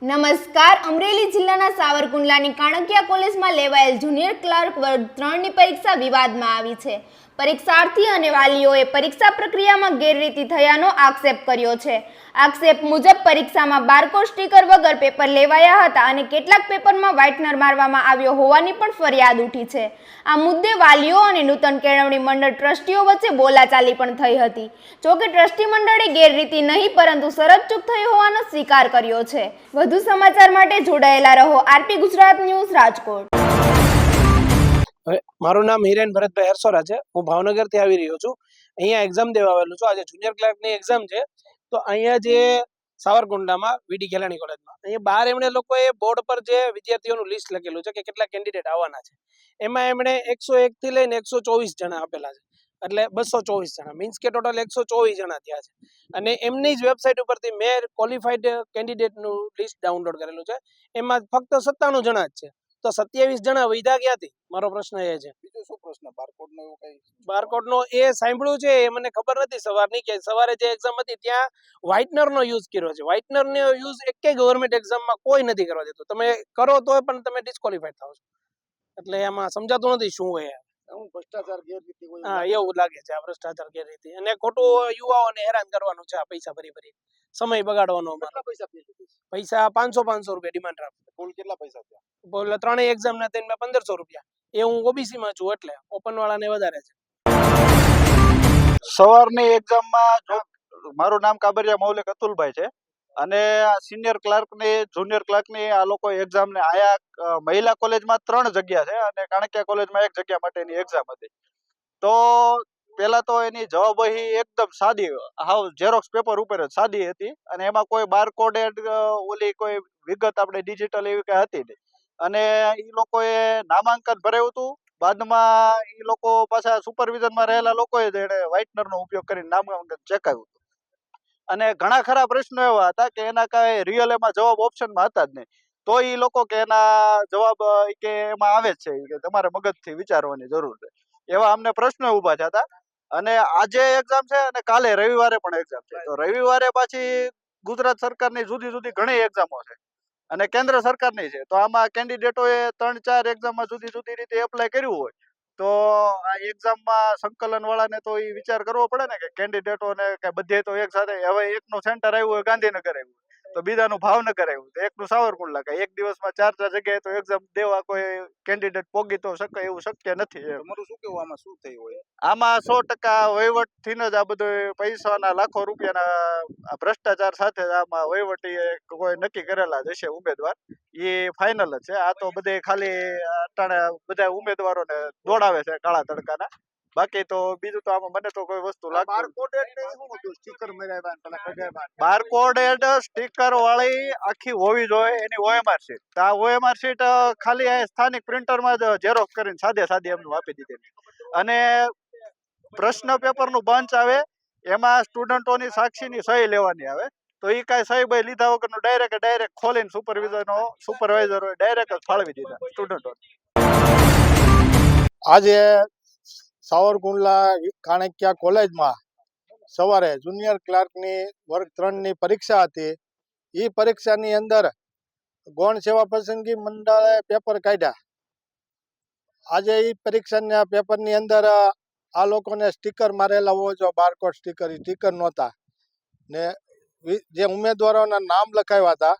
નમસ્કાર. અમરેલી જિલ્લાના સાવરકુંડલાની કાણકિયા કોલેજમાં લેવાયેલ જુનિયર ક્લાર્ક વર્ગ 3ની પરીક્ષા વિવાદમાં આવી છે. પરીક્ષાર્થી અને વાલીઓએ પરીક્ષા પ્રક્રિયામાં ગેરરીતિ થયાનો આક્ષેપ કર્યો છે. આક્ષેપ મુજબ પરીક્ષામાં બારકોડ સ્ટીકર વગર પેપર લેવાયા હતા અને કેટલાક પેપરમાં વ્હાઇટનર મારવામાં આવ્યો હોવાની પણ ફરિયાદ ઉઠી છે. આ મુદ્દે વાલીઓ અને નૂતન કેળવણી મંડળ ટ્રસ્ટીઓ વચ્ચે બોલાચાલી પણ થઈ હતી. જોકે ટ્રસ્ટી મંડળે ગેરરીતિ નહીં પરંતુ શરતચૂક થઈ હોવાનો સ્વીકાર કર્યો છે. વધુ સમાચાર માટે જોડાયેલા રહો આરપી ગુજરાત ન્યૂઝ રાજકોટ. મારું નામ હિરેન ભરતભાઈ હરસોરા છે. હું ભાવનગરથી આવી રહ્યો છું. અહીંયા એક્ઝામ દેવા આવેલું છું. આજે જુનિયર ક્લાર્કની એક્ઝામ છે. તો અહીંયા જે સાવરકુંડલામાં વીડી ખેલાણી કોલેજમાં અહીંયા બહાર એમણે લોકોએ બોર્ડ પર જે વિદ્યાર્થીઓનું લિસ્ટ લખેલું છે કે કેટલા કેન્ડિડેટ આવવાના છે. એમાં એમણે 101 થી લઈને 124 જણા આપેલા છે. એટલે 224 જણા મીન્સ કે ટોટલ 124 જણા થયા છે. અને એમની જ વેબસાઇટ ઉપરથી મેં ક્વોલિફાઈડ કેન્ડિડેટનું લિસ્ટ ડાઉનલોડ કરેલું છે. એમાં ફક્ત 97 જણા જ છે. તો 27 જણા વૈધા ક્યાંથી? મારો પ્રશ્ન એ છે. બીજો શું પ્રશ્ન? બારકોડનો એવું કઈ? બારકોડનો એ સાંભળ્યું છે, એ મને ખબર નથી સવારની કે સવારે જે એક્ઝામ હતી ત્યાં વ્હાઇટનરનો યુઝ કર્યો છે. વ્હાઇટનરનો યુઝ એકેય ગવર્મેન્ટ એક્ઝામમાં કોઈ નથી કરવા દેતું. તમે કરો તો પણ તમે ડિસ્ક્વોલિફાઈડ થાવ છો. એટલે એમાં સમજાતું નથી શું હોય. ભ્રષ્ટાચાર ગેરરીતિ હોય? હા, એવું લાગે છે. આ ભ્રષ્ટાચાર ગેરરીતિ અને ખોટું યુવાઓને હેરાન કરવાનું છે. આ પૈસા ભરી સમય બગાડવાનો. કેટલા પૈસા ફી લીધી? પૈસા 500 રૂપિયા ડિમાન્ડ રાખું. કુલ કેટલા પૈસા થયા? બોલે ત્રણેય એક્ઝામ ના થઈને 1500 રૂપિયા. એ હું ઓબીસી માં છું એટલે ઓપન વાળાને વધારે છે. સવારની એક્ઝામમાં મારું નામ કાબરિયા મૌલિક અતુલભાઈ છે અને સિનિયર ક્લાર્કની જુનિયર ક્લાર્કની આ લોકો એક્ઝામને આયા મહિલા કોલેજમાં 3 જગ્યા છે અને કાણકિયા કોલેજમાં 1 જગ્યા માટેની એક્ઝામ હતી. તો પેલા તો એની જવાબવહી એકદમ સાદી, હાવ ઝેરોક્સ પેપર ઉપર જ સાદી હતી અને એમાં કોઈ બારકોડેડ ઓલી કોઈ વિગત આપણે ડિજિટલ એવી કઈ હતી નહીં. અને એ લોકોએ નામાંકન ભરાયું હતું. બાદમાં એ લોકો પાછા સુપરવિઝનમાં રહેલા લોકોએ એને વ્હાઇટનરનો ઉપયોગ કરીને નામાંકન ચેકાવ્યું હતું. અને ઘણા ખરા પ્રશ્નો એવા હતા કે એના કાંઈ રિયલ એમાં જવાબ ઓપ્શનમાં હતા જ નહીં. તો એ લોકો કે એના જવાબ કે એમાં આવે જ છે કે તમારે મગજથી વિચારવાની જરૂર છે. એવા અમને પ્રશ્નો ઊભા થયા હતા. અને આજે એક્ઝામ છે અને કાલે રવિવારે પણ એક્ઝામ છે. તો રવિવારે પાછી ગુજરાત સરકારની જુદી જુદી ઘણી એક્ઝામો છે અને કેન્દ્ર સરકારની છે. તો આમાં કેન્ડિડેટોએ 3-4 એક્ઝામમાં જુદી જુદી રીતે એપ્લાય કર્યું હોય તો આ એક્ઝામમાં સંકલન વાળાને તો એ વિચાર કરવો પડે ને કે કેન્ડિડેટોને કે બધે તો એક સાથે, હવે એકનું સેન્ટર આવ્યું હોય ગાંધીનગર આવ્યું તો બીજાનું ભાવનગર આવ્યું તો એકનું સાવરકુંડલા, કે એક દિવસમાં 4 જગ્યાએ તો એક્ઝામ દેવા કોઈ કેન્ડિડેટ પોગી તો શકે એવું શક્ય નથી. તમારું શું કેવું આમાં શું થયું હોય? આમાં 100% વહીવટથી જ આ બધું પૈસાના લાખો રૂપિયાના ભ્રષ્ટાચાર સાથે આમાં વહીવટી કોઈ નક્કી કરેલા જ હશે ઉમેદવાર, એ ફાઇનલ જ છે. આ તો બધે ખાલી અટાણે બધા ઉમેદવારોને દોડાવે છે કાળા તડકાના. બાકી તો બીજું તો આમાં મને તો કોઈ વસ્તુ લાગતી. બારકોડેડ સ્ટીકર વાળી આખી હોવી જોઈએ એની OMR શીટ. આ OMR શીટ ખાલી આ સ્થાનિક પ્રિન્ટરમાં જ ઝેરોક્સ કરીને સાદે એમનું આપી દીધી. અને પ્રશ્ન પેપરનું બંચ આવે એમાં સ્ટુડન્ટોની સાક્ષીની સહી લેવાની આવે. તો એ કાંઈ સહી બહી લીધા વગરનું ડાયરેક્ટ ખોલીને સુપરવાઇઝરો ડાયરેક્ટ જ ફાળવી દીધા સ્ટુડન્ટોને. આજે સાવરકુંડલા કાણકિયા કોલેજમાં સવારે જુનિયર ક્લાર્કની વર્ગ 3ની પરીક્ષા હતી. એ પરીક્ષાની અંદર ગૌણ સેવા પસંદગી મંડળે પેપર કાઢ્યા. આજે એ પરીક્ષાના પેપરની અંદર આ લોકોને સ્ટીકર મારેલા હોય જો બારકોડ સ્ટીકર, એ સ્ટીકર નહોતા ને જે ઉમેદવારોના નામ લખાવ્યા હતા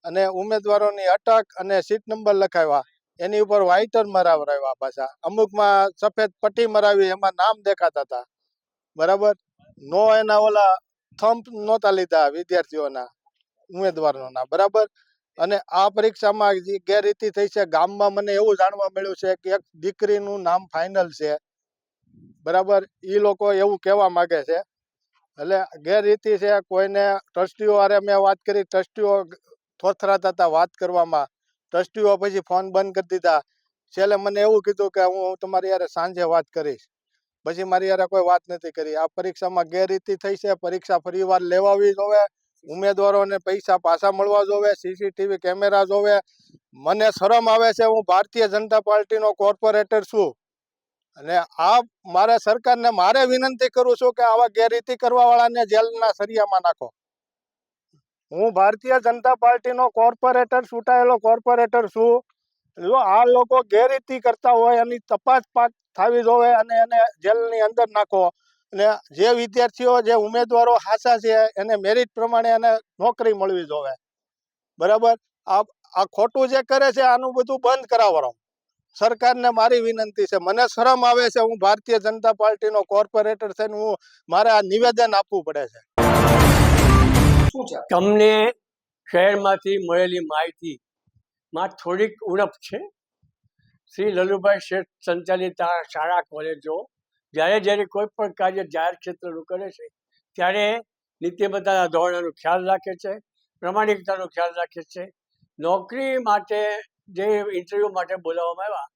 અને ઉમેદવારોની અટક અને સીટ નંબર લખાવ્યા એની ઉપર વ્હાઇટર મરાવરાવ્યા. પાછા અમુકમાં સફેદ પટ્ટી મરાવી એમાં નામ દેખાતા હતા. બરાબર, નો એના ઓલા થંપ નહોતા લીધા વિદ્યાર્થીઓના ઉમેદવારોના. બરાબર, અને આ પરીક્ષામાં જે ગેરરીતિ થઈ છે ગામમાં મને એવું જાણવા મળ્યું છે કે એક દીકરીનું નામ ફાઇનલ છે. બરાબર, એ લોકો એવું કહેવા માગે છે. એટલે ગેરરીતિ છે. કોઈને ટ્રસ્ટીઓ હારે મેં વાત કરી, ટ્રસ્ટીઓ થોથરાતા હતા વાત કરવામાં. ટ્રસ્ટીઓ પછી ફોન બંધ કરી દીધા. છેલ્લે મને એવું કીધું કે હું તમારી યારે સાંજે વાત કરીશ. પછી મારી યારે કોઈ વાત નથી કરી. આ પરીક્ષામાં ગેરરીતિ થઈ છે. પરીક્ષા ફરીવાર લેવાવી જોવે. ઉમેદવારોને પૈસા પાછા મળવા જોવે. CCTV કેમેરા જોવે. મને શરમ આવે છે. હું ભારતીય જનતા પાર્ટીનો કોર્પોરેટર છું. અને આ મારે સરકારને મારે વિનંતી કરું છું કે આવા ગેરરીતિ કરવા વાળાને જેલના સરિયામાં નાખો. હું ભારતીય જનતા પાર્ટીનો કોર્પોરેટર ચૂંટાયેલો કોર્પોરેટર છું. જો આ લોકો ગેરરીતિ કરતા હોય એની તપાસ થવી જોવે અને એને જેલની અંદર નાખો. અને જે વિદ્યાર્થીઓ જે ઉમેદવારો હાસા છે એને મેરિટ પ્રમાણે એને નોકરી મળવી જોવે. બરાબર. આ ખોટું જે કરે છે આનું બધું બંધ કરાવવાનો સરકારને મારી વિનંતી છે. મને શરમ આવે છે, હું ભારતીય જનતા પાર્ટીનો કોર્પોરેટર છે ને હું મારે આ નિવેદન આપવું પડે છે. તમને શહેરમાંથી મળેલી માહિતીમાં થોડીક ઉણપ છે. શ્રી લલુભાઈ શેઠ સંચાલિત આ શાળા કોલેજો જ્યારે કોઈ પણ કાર્ય જાહેર ક્ષેત્રનું કરે છે ત્યારે નીતિમત્તાના ધોરણોનો ખ્યાલ રાખે છે, પ્રમાણિકતાનો ખ્યાલ રાખે છે. નોકરી માટે જે ઇન્ટરવ્યૂ માટે બોલાવવામાં આવ્યા,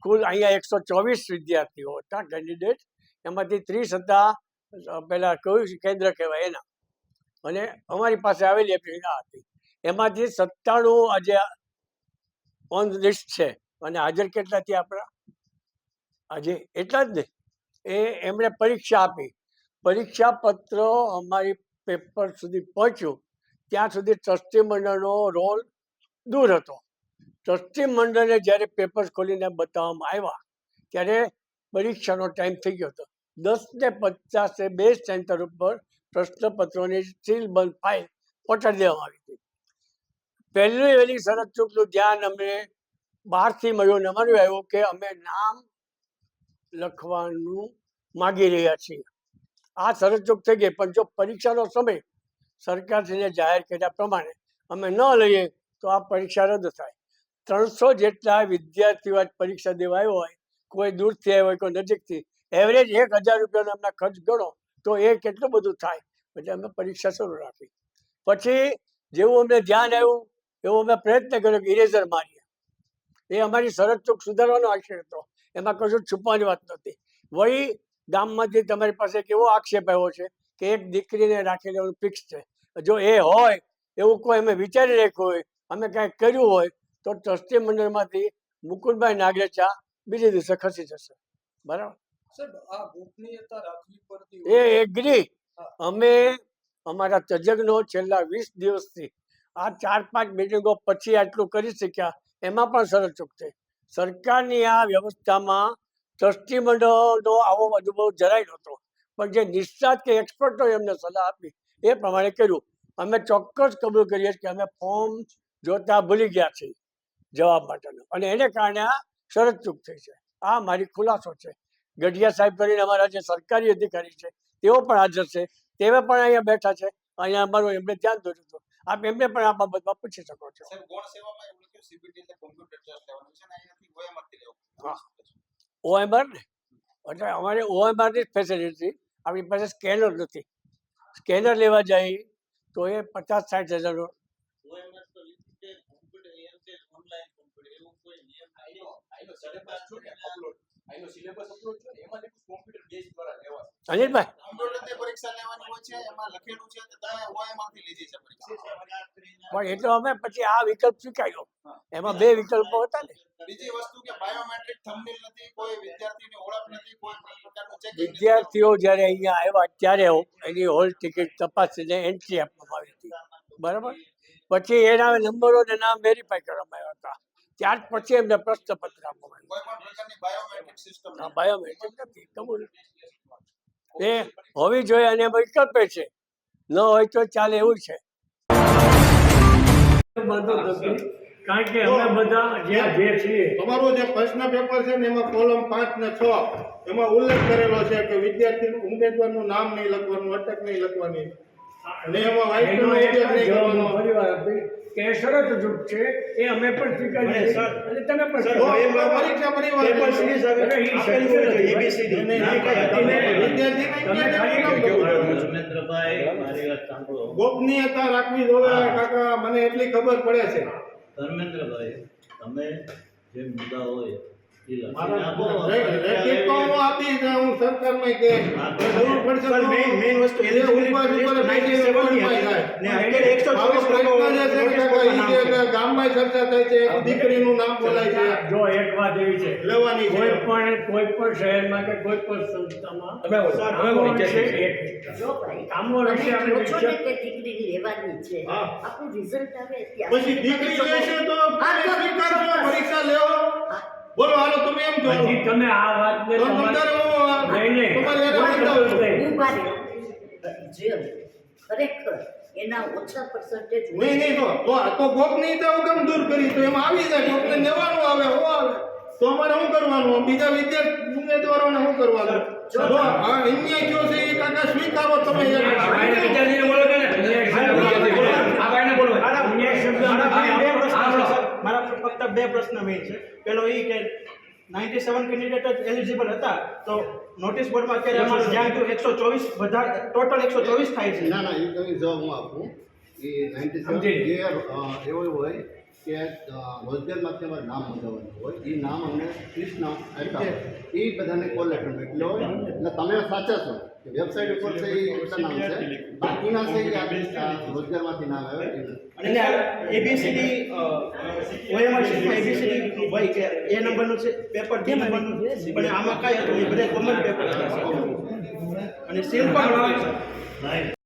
કુલ અહીંયા 124 વિદ્યાર્થીઓ હતા કેન્ડિડેટ, એમાંથી 30 હતા પહેલાં કયું કેન્દ્ર કહેવાય એના, અને અમારી પાસે આવેલી એપ્લિકેશન આ હતી. એમાંથી 97 આજે ઓન લિસ્ટ છે. અને હાજર કેટલા થયા આપણા? આજે એટલા જ ને. એમણે પરીક્ષા આપી. પરીક્ષા પત્ર અમારી પેપર સુધી પહોંચ્યું ત્યાં સુધી ટ્રસ્ટી મંડળનો રોલ દૂર હતો. ટ્રસ્ટી મંડળને જ્યારે પેપર્સ ખોલીને બતાવવામાં આવ્યા ત્યારે પરીક્ષાનો ટાઈમ થઈ ગયો હતો. 10:50 બે સેન્ટર ઉપર પ્રશ્નપત્રોની સીલબંધ ફાઇલ પહોંચાડી દેવામાં આવી હતી. પહેલી વહેલી શરત ચૂકનું ધ્યાન અમને બહારથી મળ્યું ને અમારું આવ્યું કે અમે નામ લખવાનું માગી રહ્યા છીએ. આ શરત ચૂક થઈ ગઈ. પણ જો પરીક્ષાનો સમય સરકારશ્રીને જાહેર કર્યા પ્રમાણે અમે ન લઈએ તો આ પરીક્ષા રદ થાય. 300 જેટલા વિદ્યાર્થીઓ આજ પરીક્ષા દેવા આવ્યો હોય, કોઈ દૂરથી આવ્યો હોય, કોઈ નજીકથી. એવરેજ 1000 રૂપિયાનો એમના ખર્ચ ગણો તો એ કેટલું બધું થાય. એટલે અમે પરીક્ષા શરૂ રાખી. પછી જેવું અમને ધ્યાન આવ્યું એવો અમે પ્રયત્ન કર્યો કે ઇરેઝર મારીએ. એ અમારી શરત ચૂક સુધારવાનો આક્ષેપ હતો, એમાં કશું છુપાવાની વાત નહોતી. વળી ગામમાંથી તમારી પાસે એક એવો આક્ષેપ આવ્યો છે કે એક દીકરીને રાખી લેવાનું ફિક્સ છે. જો એ હોય એવું કોઈ અમે વિચારી રાખ્યું હોય, અમે કાંઈક કર્યું હોય તો ટ્રસ્ટી મંડળમાંથી મુકુંદભાઈ નાગરેચા બીજે દિવસે ખસી જશે. બરાબર. એ એગ્રી. અમે અમારા તજજ્ઞો છેલ્લા 20 દિવસથી આ 4-5 મિટિંગો પછી આટલું કરી શક્યા. એમાં પણ શરત ચૂક થઈ. સરકારની આ વ્યવસ્થામાં ટ્રસ્ટી મંડળનો આવો અનુભવ જરાય નહોતો. પણ જે નિષ્ણાત કે એક્સપર્ટોએ એમને સલાહ આપી એ પ્રમાણે કર્યું. અમે ચોક્કસ કબૂલ કરીએ કે અમે ફોર્મ જોતા ભૂલી ગયા છીએ જવાબ માટેનો, અને એને કારણે આ શરત ચૂક થઈ છે. આ મારી ખુલાસો છે. ગઢિયા સાહેબ કરીને અમારા જે સરકારી અધિકારી છે તેઓ પણ હાજર છે. તેઓ પણ અહીંયા બેઠા છે. અહીંયા અમારું એમને ધ્યાન દોર્યું હતું. આપ એમને પણ આ બાબતમાં પૂછી શકો છો. OMR ને એટલે અમારે OMRની જ ફેસિલિટી. આપણી પાસે સ્કેનર નથી. સ્કેનર લેવા જાય તો એ 50-60 હજારનો. અનિલભાઈ, પણ એ તો અમે પછી આ વિકલ્પ સ્વીકાર્યો. એમાં 2 વિકલ્પો હતા ને. વિદ્યાર્થીઓ જ્યારે અહીંયા આવ્યા ત્યારે એની હોલ ટિકિટ તપાસીને એન્ટ્રી આપવામાં આવી હતી. બરાબર. પછી એના નંબરો ને નામ વેરીફાઈ કરવામાં આવ્યા હતા. ત્યાર પછી એમને પ્રશ્નપત્ર આપવામાં આવ્યું. બાયોમેટ્રિક નથી કબૂલ. એ હોવી જોઈએ અને વિકલ્પ છે, ન હોય તો ચાલે એવું છે. કારણ કે અમે બધા જે છીએ, તમારું જે પ્રશ્ન પેપર છે ને એમાં કોલમ 5 ને 6 એમાં ઉલ્લેખ કરેલો છે કે વિદ્યાર્થીનું ઉમેદવારનું નામ નહીં લખવાનું, અટક નહીં લખવાની, અને એમાં વાઇટનો ઉપયોગ નહીં કરવાનો. કે શરત ચૂક છે એ અમે પણ સ્વીકારીએ છીએ અને તમે પણ પરીક્ષા પરિવાર ગોપનીયતા રાખવી જોઈએ. કાકા મને એટલી ખબર પડે છે. ધર્મેન્દ્રભાઈ, તમે જે મુદ્દા હોય એ લેખિત તો હું આપીશ, હું સરકારમાં કે જરૂર પડશે તો મેઇન વસ્તુ જે ઉપર બેસી કોલેજમાં જાય. ને અત્યારે 124 આવો પ્રશ્ન જે છે કે ઈ જે ગામમાં ચર્ચા થાય છે એક દીકરીનું નામ બોલાય છે જો એક વાત એવી છે, લેવાની છે. કોઈ પણ શહેરમાં કે કોઈ પણ સંસ્થામાં કામો વિશે આપણે વિચાર- કે દીકરી લેવાની છે હા. આપણું રિઝલ્ટ આવે પછી દીકરી લેશે તો સ્વીકારજો, પરીક્ષા લેવો. બોલો હાલો તમે એમ કહો હજી તમે આ વાતને તો તમારે- તમારે નહીં. તમારે એને સમજાવવું છે. ઉભા રહો જે ખરેખર એના ઓછા પર્સન્ટેજ નહીં તો કોક નહીં તો કેમ દૂર કરી તો એમાં આવી જાય કોકને લેવાનું આવે હો આવે તો અમારે શું કરવાનું બીજા વિદ્યાર્થી ઉમેદવારોને શું કરવાનું જો હા અન્યાય થયો છે એ કાકા સ્વીકારો તમે મારા ફક્ત બે પ્રશ્ન મેઇન છે. પેલો એ કે 97 કેન્ડિડેટ જ એલિજિબલ હતા તો નોટિસ બોર્ડમાં અત્યારે અમારું જ્યાં ગયું 124 વધારે ટોટલ 124 થાય છે. ના ના એ તમે જવાબ હું આપું એ 97 જે એવું હોય કે રોજગારમાંથી અમારે નામ નોંધાવવાનું હોય એ નામ અમને 30 નામ આપ્યા એ બધાને કોલ લેટર મોકલ્યો હોય એટલે તમે સાચા છો કે વેબસાઇટ ઉપર છે એ એટલા નામ છે બાકીના છે એ આ રોજગારમાંથી નામ આવે એ નથી. અને એબીસીડી ઓએમઆર શીટમાં એબીસીડી હોય કે એ નંબરનું છે પેપર ડી નંબરનું પણ આમાં કાંઈ હતું એ બધા કોમન પેપર હતા અને સીલ પણ